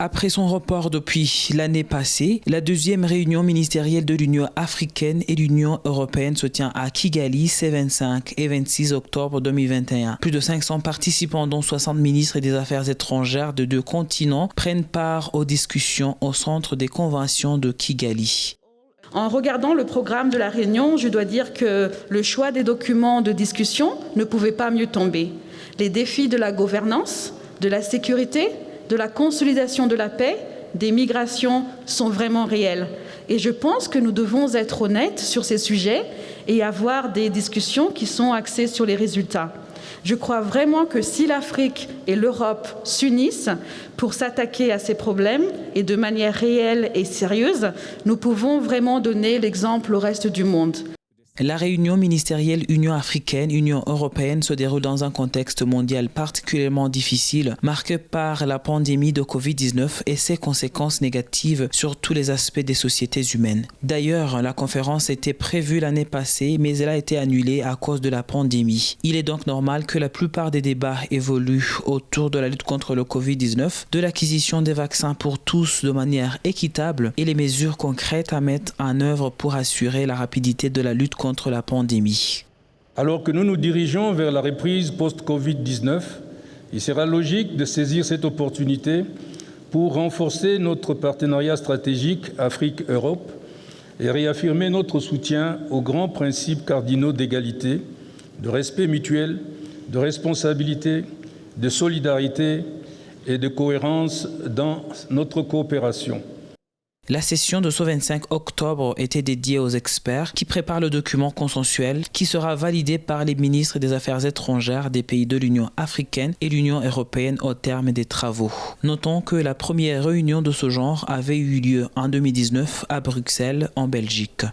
Après son report depuis l'année passée, la deuxième réunion ministérielle de l'Union africaine et l'Union européenne se tient à Kigali ces 25 et 26 octobre 2021. Plus de 500 participants, dont 60 ministres des Affaires étrangères de 2 continents, prennent part aux discussions au centre des conventions de Kigali. En regardant le programme de la réunion, je dois dire que le choix des documents de discussion ne pouvait pas mieux tomber. Les défis de la gouvernance, de la sécurité, de la consolidation de la paix, des migrations sont vraiment réels. Et je pense que nous devons être honnêtes sur ces sujets et avoir des discussions qui sont axées sur les résultats. Je crois vraiment que si l'Afrique et l'Europe s'unissent pour s'attaquer à ces problèmes et de manière réelle et sérieuse, nous pouvons vraiment donner l'exemple au reste du monde. La réunion ministérielle Union africaine-Union européenne se déroule dans un contexte mondial particulièrement difficile, marqué par la pandémie de Covid-19 et ses conséquences négatives sur tous les aspects des sociétés humaines. D'ailleurs, la conférence était prévue l'année passée, mais elle a été annulée à cause de la pandémie. Il est donc normal que la plupart des débats évoluent autour de la lutte contre le Covid-19, de l'acquisition des vaccins pour tous de manière équitable et les mesures concrètes à mettre en œuvre pour assurer la rapidité de la lutte contre la pandémie. Alors que nous nous dirigeons vers la reprise post-Covid-19, il sera logique de saisir cette opportunité pour renforcer notre partenariat stratégique Afrique-Europe et réaffirmer notre soutien aux grands principes cardinaux d'égalité, de respect mutuel, de responsabilité, de solidarité et de cohérence dans notre coopération. La session de ce 25 octobre était dédiée aux experts qui préparent le document consensuel qui sera validé par les ministres des Affaires étrangères des pays de l'Union africaine et l'Union européenne au terme des travaux. Notons que la première réunion de ce genre avait eu lieu en 2019 à Bruxelles, en Belgique.